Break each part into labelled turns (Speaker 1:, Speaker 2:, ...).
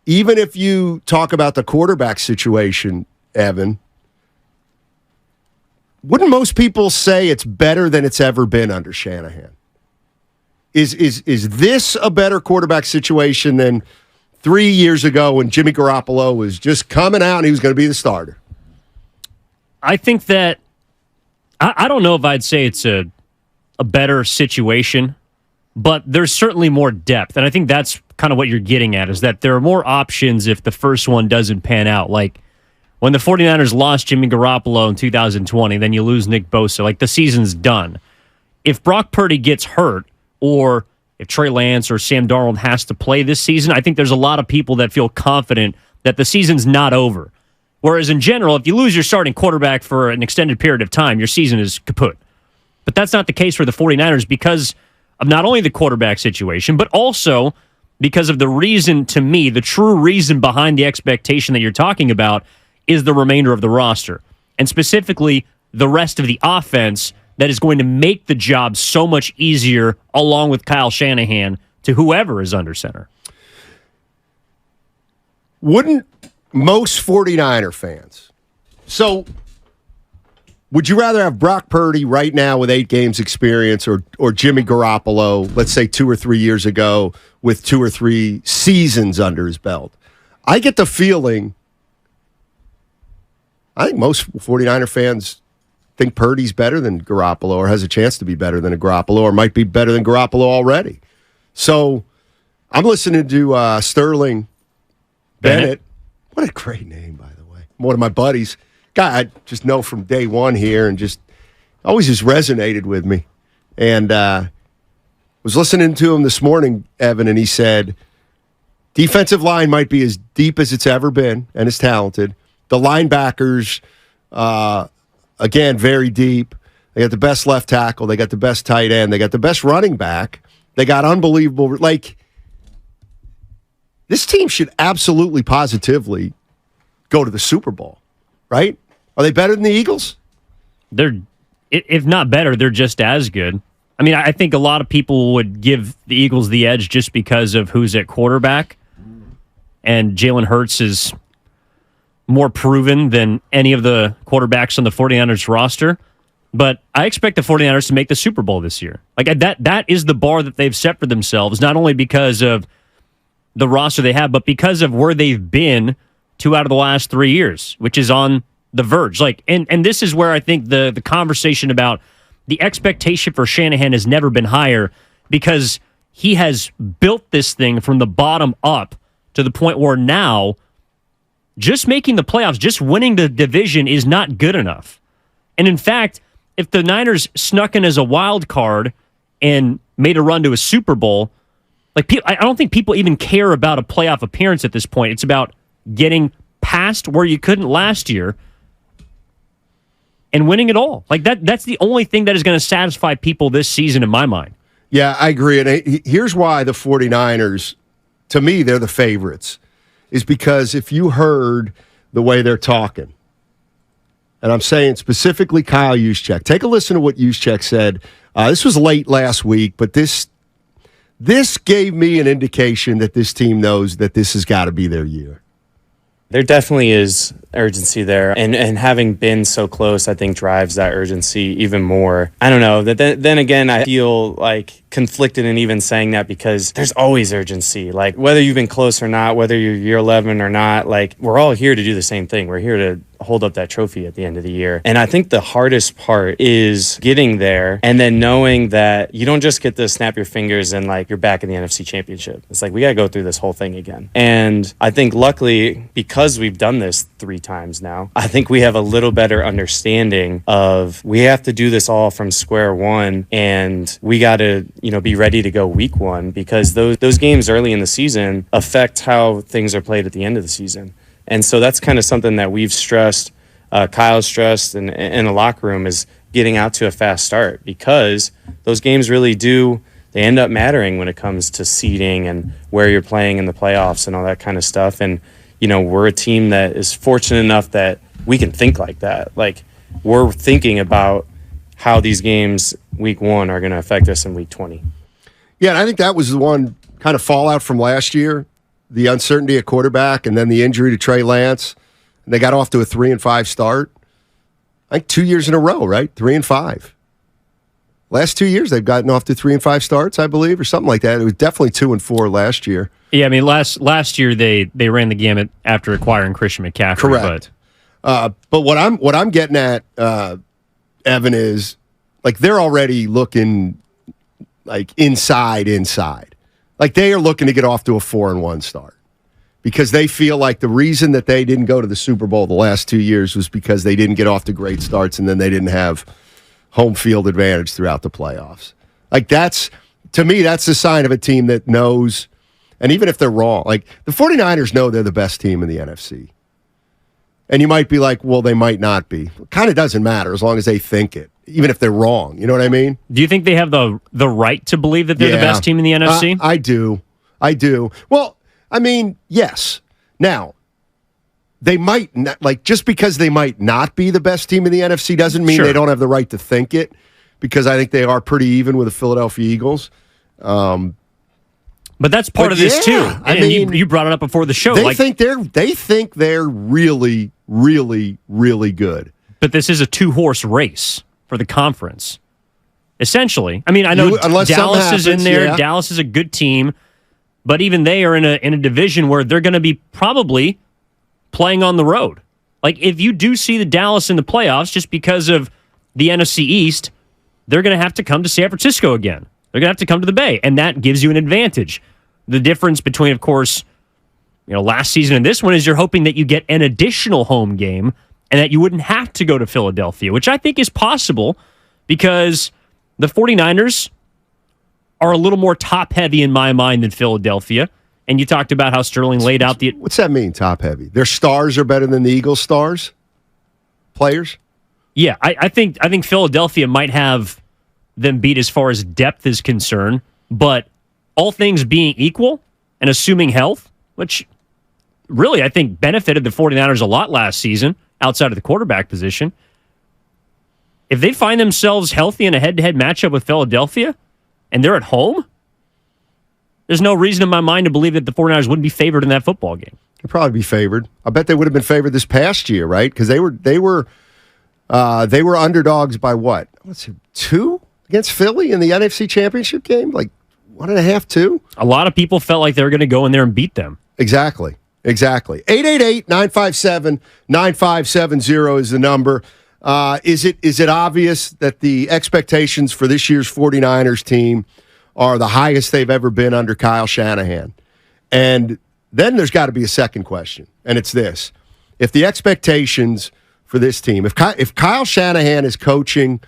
Speaker 1: even if you talk about the quarterback situation, Evan, wouldn't most people say it's better than it's ever been under Shanahan? Is this a better quarterback situation than 3 years ago when Jimmy Garoppolo was just coming out and he was going to be the starter?
Speaker 2: I think that I don't know if I'd say it's a better situation, but there's certainly more depth. And I think that's kind of what you're getting at, is that there are more options if the first one doesn't pan out. Like when the 49ers lost Jimmy Garoppolo in 2020, then you lose Nick Bosa. Like the season's done. If Brock Purdy gets hurt, or if Trey Lance or Sam Darnold has to play this season, I think there's a lot of people that feel confident that the season's not over. Whereas in general, if you lose your starting quarterback for an extended period of time, your season is kaput. But that's not the case for the 49ers because of not only the quarterback situation, but also because of the reason, to me, the true reason behind the expectation that you're talking about is the remainder of the roster. And specifically, the rest of the offense that is going to make the job so much easier along with Kyle Shanahan to whoever is under center.
Speaker 1: Wouldn't most 49er fans, so would you rather have Brock Purdy right now with 8 games experience or Jimmy Garoppolo, let's say 2 or 3 years ago with 2 or 3 seasons under his belt? I get the feeling, I think most 49er fans think Purdy's better than Garoppolo or has a chance to be better than a Garoppolo or might be better than Garoppolo already. So I'm listening to Sterling Bennett. What a great name, by the way. One of my buddies. Guy I just know from day one here and just always just resonated with me. And was listening to him this morning, Evan, and he said, defensive line might be as deep as it's ever been and as talented. The linebackers, again, very deep. They got the best left tackle. They got the best tight end. They got the best running back. They got unbelievable. Like, this team should absolutely, positively go to the Super Bowl, right? Are they better than the Eagles?
Speaker 2: They're, if not better, they're just as good. I mean, I think a lot of people would give the Eagles the edge just because of who's at quarterback. And Jalen Hurts is more proven than any of the quarterbacks on the 49ers roster. But I expect the 49ers to make the Super Bowl this year. Like that is the bar that they've set for themselves, not only because of the roster they have, but because of where they've been 2 out of the last 3 years, which is on the verge. Like, and this is where I think the conversation about the expectation for Shanahan has never been higher, because he has built this thing from the bottom up to the point where now just making the playoffs, just winning the division is not good enough. And in fact, if the Niners snuck in as a wild card and made a run to a Super Bowl, like, I don't think people even care about a playoff appearance at this point. It's about getting past where you couldn't last year and winning it all. Like that's the only thing that is going to satisfy people this season in my mind.
Speaker 1: Yeah, I agree. And here's why the 49ers, to me, they're the favorites, is because if you heard the way they're talking, and I'm saying specifically Kyle Juszczyk, take a listen to what Juszczyk said. This was late last week, but this gave me an indication that this team knows that this has got to be their year.
Speaker 3: There definitely is urgency there, and having been so close, I think drives that urgency even more. I don't know. Then again, I feel like conflicted in even saying that, because there's always urgency. Like, whether you've been close or not, whether you're year 11 or not, like, we're all here to do the same thing. We're here to hold up that trophy at the end of the year. And I think the hardest part is getting there and then knowing that you don't just get to snap your fingers and like you're back in the NFC Championship. It's like, we got to go through this whole thing again. And I think luckily, because we've done this 3 times now, I think we have a little better understanding of, we have to do this all from square one, and we got to, be ready to go week 1, because those games early in the season affect how things are played at the end of the season. And so that's kind of something that we've stressed, Kyle's stressed, and in the locker room, is getting out to a fast start, because those games really they end up mattering when it comes to seeding and where you're playing in the playoffs and all that kind of stuff. And, we're a team that is fortunate enough that we can think like that. Like, we're thinking about how these games week 1 are going to affect us in week 20.
Speaker 1: Yeah, and I think that was the one kind of fallout from last year the uncertainty at quarterback and then the injury to Trey Lance, and they got off to a 3-5 start. I think 2 years in a row, right? 3-5. Last 2 years, they've gotten off to 3-5 starts, I believe, or something like that. It was definitely 2-4 last year.
Speaker 2: Yeah, I mean, last year they ran the gamut after acquiring Christian McCaffrey.
Speaker 1: Correct. But what I'm getting at, Evan, is like they're already looking like inside. Like they are looking to get off to a 4-1 start because they feel like the reason that they didn't go to the Super Bowl the last 2 years was because they didn't get off to great starts and then they didn't have home field advantage throughout the playoffs. Like to me, that's a sign of a team that knows, and even if they're wrong, like the 49ers know they're the best team in the NFC. And you might be like, well, they might not be. It kind of doesn't matter as long as they think it, even if they're wrong. You know what I mean?
Speaker 2: Do you think they have the right to believe that they're the best team in the NFC?
Speaker 1: I do. Well, I mean, yes. Now, they might not, like, just because they might not be the best team in the NFC doesn't mean they don't have the right to think it, because I think they are pretty even with the Philadelphia Eagles.
Speaker 2: But that's part of this too. I mean, you brought it up before the show.
Speaker 1: They think they're really, really, really good.
Speaker 2: But this is a 2-horse race for the conference, essentially. I mean, I know Dallas is in there. Yeah. Dallas is a good team, but even they are in a division where they're going to be probably playing on the road. Like, if you do see the Dallas in the playoffs, just because of the NFC East, they're going to have to come to San Francisco again. They're going to have to come to the Bay, and that gives you an advantage. The difference between, of course, last season and this one is you're hoping that you get an additional home game and that you wouldn't have to go to Philadelphia, which I think is possible because the 49ers are a little more top-heavy in my mind than Philadelphia. And you talked about how Sterling laid out the...
Speaker 1: What's that mean, top-heavy? Their stars are better than the Eagles' stars? Players?
Speaker 2: Yeah, I think Philadelphia might have them beat as far as depth is concerned, but all things being equal and assuming health, which really I think benefited the 49ers a lot last season outside of the quarterback position, if they find themselves healthy in a head-to-head matchup with Philadelphia and they're at home, there's no reason in my mind to believe that the 49ers wouldn't be favored in that football game.
Speaker 1: They'd probably be favored. I bet they would have been favored this past year, right? Because they were underdogs by what? Let's see, 2 against Philly in the NFC Championship game? Like 1.5, 2? A
Speaker 2: lot of people felt like they were going to go in there and beat them.
Speaker 1: Exactly. 888-957-9570 is the number. Is it obvious that the expectations for this year's 49ers team are the highest they've ever been under Kyle Shanahan? And then there's got to be a second question, and it's this. If the expectations for this team, if Kyle Shanahan is coaching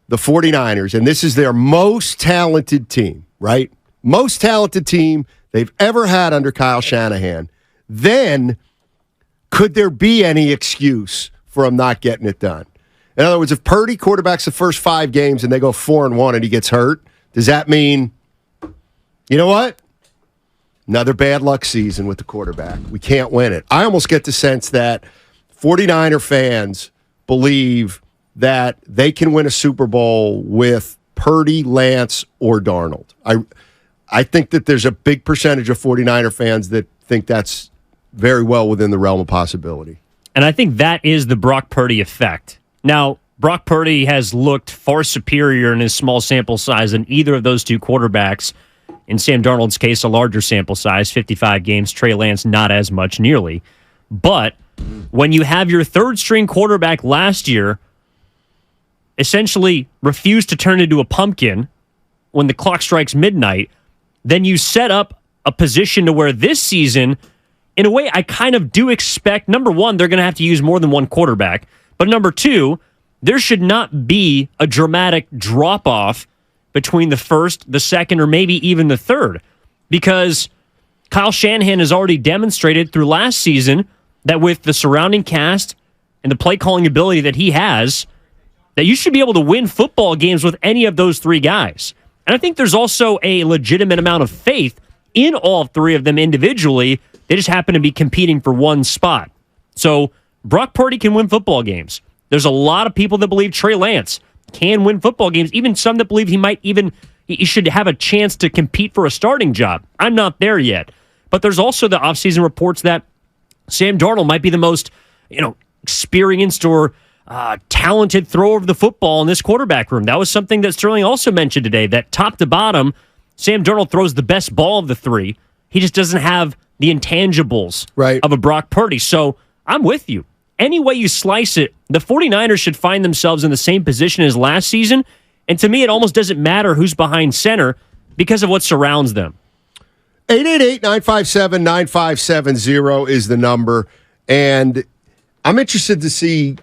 Speaker 1: the 49ers, and this is their most talented team, right? Most talented team they've ever had under Kyle Shanahan, then could there be any excuse for him not getting it done? In other words, if Purdy quarterbacks the first 5 games and they go 4-1 and he gets hurt, does that mean, you know what? Another bad luck season with the quarterback. We can't win it. I almost get the sense that 49er fans believe that they can win a Super Bowl with Purdy, Lance, or Darnold. I think that there's a big percentage of 49er fans that think that's very well within the realm of possibility.
Speaker 2: And I think that is the Brock Purdy effect. Now, Brock Purdy has looked far superior in his small sample size than either of those two quarterbacks. In Sam Darnold's case, a larger sample size, 55 games. Trey Lance, not as much nearly. But when you have your third-string quarterback last year essentially refuse to turn into a pumpkin when the clock strikes midnight, then you set up a position to where this season, in a way, I kind of do expect, number one, they're going to have to use more than one quarterback. But number two, there should not be a dramatic drop-off between the first, the second, or maybe even the third. Because Kyle Shanahan has already demonstrated through last season that with the surrounding cast and the play-calling ability that he has, that you should be able to win football games with any of those 3 guys. And I think there's also a legitimate amount of faith in all 3 of them individually. They just happen to be competing for one spot. So Brock Purdy can win football games. There's a lot of people that believe Trey Lance can win football games, even some that believe he should have a chance to compete for a starting job. I'm not there yet. But there's also the offseason reports that Sam Darnold might be the most, experienced or talented thrower of the football in this quarterback room. That was something that Sterling also mentioned today, that top to bottom, Sam Darnold throws the best ball of the three. He just doesn't have the intangibles of a Brock Purdy. So I'm with you. Any way you slice it, the 49ers should find themselves in the same position as last season. And to me, it almost doesn't matter who's behind center because of what surrounds them.
Speaker 1: 888-957-9570 is the number. And I'm interested to see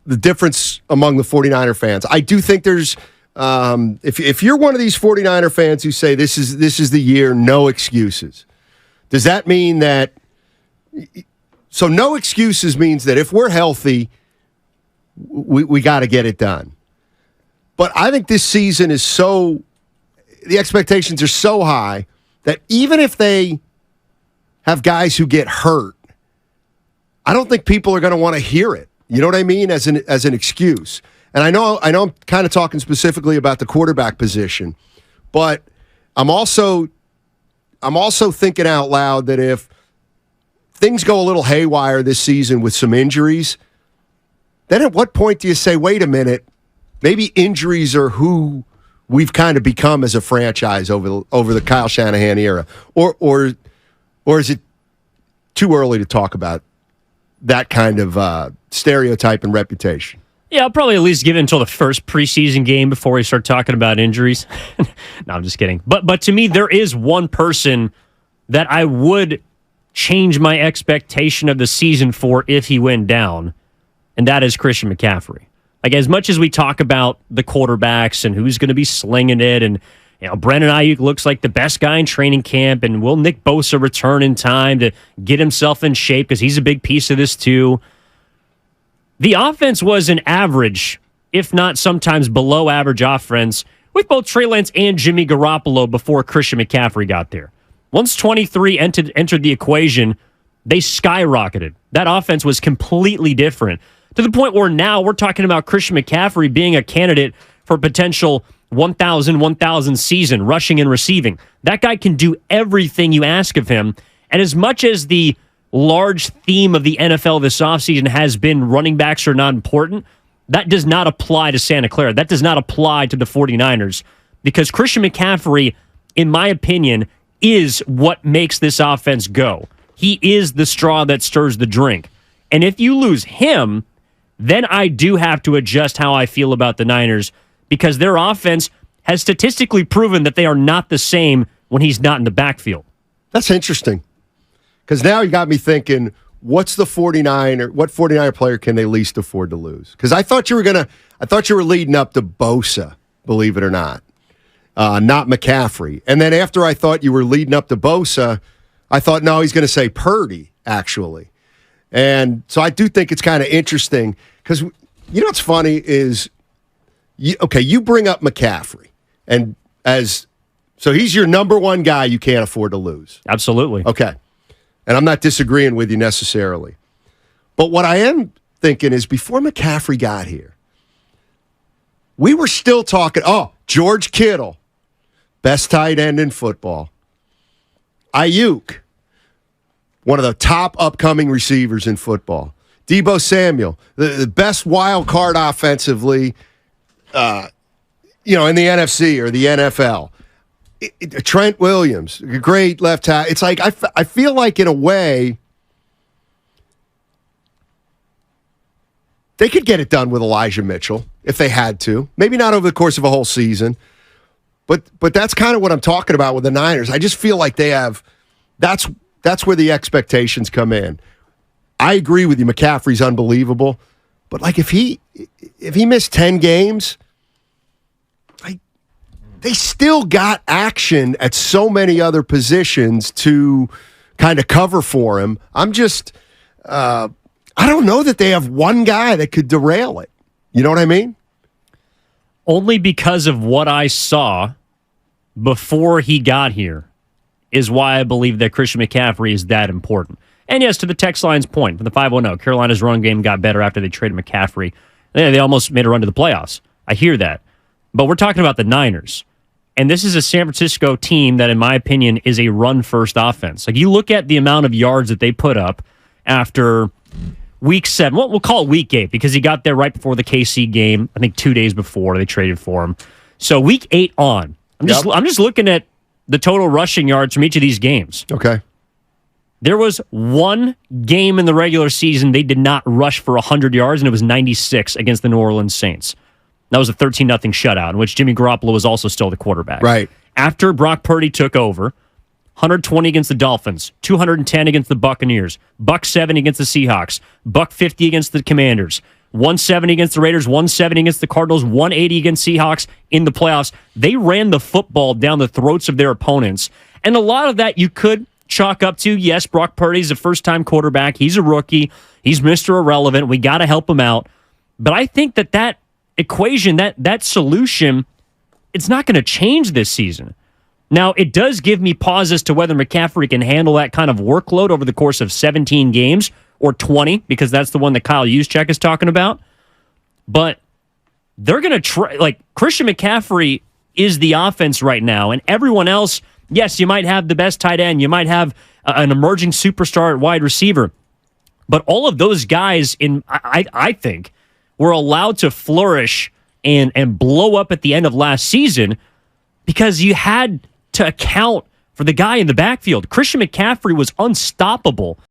Speaker 1: the difference among the 49er fans. I do think there's, if you're one of these 49er fans who say this is the year, no excuses, does that mean that, so no excuses means that if we're healthy, we got to get it done. But I think this season is the expectations are so high that even if they have guys who get hurt, I don't think people are going to want to hear it. You know what I mean? As an excuse. And I know I'm kind of talking specifically about the quarterback position, but I'm also thinking out loud that if things go a little haywire this season with some injuries, then at what point do you say, wait a minute, maybe injuries are who we've kind of become as a franchise over the Kyle Shanahan era, or is it too early to talk about that kind of stereotype and reputation?
Speaker 2: Yeah, I'll probably at least give it until the first preseason game before we start talking about injuries. No, I'm just kidding. But to me, there is one person that I would change my expectation of the season for if he went down, and that is Christian McCaffrey. Like, as much as we talk about the quarterbacks and who's going to be slinging it, and Brandon Ayuk looks like the best guy in training camp, and will Nick Bosa return in time to get himself in shape because he's a big piece of this too. The offense was an average, if not sometimes below average offense with both Trey Lance and Jimmy Garoppolo before Christian McCaffrey got there. Once 23 entered the equation, they skyrocketed. That offense was completely different, to the point where now we're talking about Christian McCaffrey being a candidate for potential 1,000 season, rushing and receiving. That guy can do everything you ask of him. And as much as the large theme of the NFL this offseason has been running backs are not important, that does not apply to Santa Clara. That does not apply to the 49ers, because Christian McCaffrey, in my opinion, is what makes this offense go. He is the straw that stirs the drink. And if you lose him, then I do have to adjust how I feel about the Niners, because their offense has statistically proven that they are not the same when he's not in the backfield.
Speaker 1: That's interesting, because now you got me thinking, what 49er player can they least afford to lose? Because I thought you were leading up to Bosa, believe it or not McCaffrey. And then after I thought you were leading up to Bosa, I thought, no, he's going to say Purdy, actually. And so I do think it's kind of interesting, because what's funny is, you bring up McCaffrey, and so he's your number one guy you can't afford to lose.
Speaker 2: Absolutely.
Speaker 1: Okay. And I'm not disagreeing with you necessarily. But what I am thinking is, before McCaffrey got here, we were still talking, George Kittle, best tight end in football. Ayuk, one of the top upcoming receivers in football. Deebo Samuel, the best wild card offensively, in the NFC or the NFL. Trent Williams, a great left tackle. It's like, I feel like, in a way, they could get it done with Elijah Mitchell if they had to. Maybe not over the course of a whole season, but that's kind of what I'm talking about with the Niners. I just feel like they have, that's where the expectations come in. I agree with you. McCaffrey's unbelievable, but like, if he missed 10 games, they still got action at so many other positions to kind of cover for him. I'm just, I don't know that they have one guy that could derail it. You know what I mean?
Speaker 2: Only because of what I saw before he got here is why I believe that Christian McCaffrey is that important. And yes, to the text line's point, from the 510, Carolina's run game got better after they traded McCaffrey. They almost made a run to the playoffs. I hear that. But we're talking about the Niners. And this is a San Francisco team that, in my opinion, is a run-first offense. Like, you look at the amount of yards that they put up after week 7. Well, we'll call it week 8 because he got there right before the KC game, I think 2 days before they traded for him. So week 8 on. I'm just looking at the total rushing yards from each of these games.
Speaker 1: Okay.
Speaker 2: There was one game in the regular season they did not rush for 100 yards, and it was 96 against the New Orleans Saints. That was a 13-0 shutout, in which Jimmy Garoppolo was also still the quarterback.
Speaker 1: Right.
Speaker 2: After Brock Purdy took over, 120 against the Dolphins, 210 against the Buccaneers, $170 against the Seahawks, $150 against the Commanders, 170 against the Raiders, 170 against the Cardinals, 180 against Seahawks in the playoffs. They ran the football down the throats of their opponents. And a lot of that you could chalk up to, yes, Brock Purdy's a first-time quarterback. He's a rookie. He's Mr. Irrelevant. We got to help him out. But I think that equation, that solution, it's not going to change this season. Now, it does give me pause as to whether McCaffrey can handle that kind of workload over the course of 17 games or 20, because that's the one that Kyle Juszczyk is talking about. But they're going to try, like, Christian McCaffrey is the offense right now, and everyone else, yes, you might have the best tight end, you might have an emerging superstar at wide receiver, but all of those guys, I think, were allowed to flourish and blow up at the end of last season because you had to account for the guy in the backfield. Christian McCaffrey was unstoppable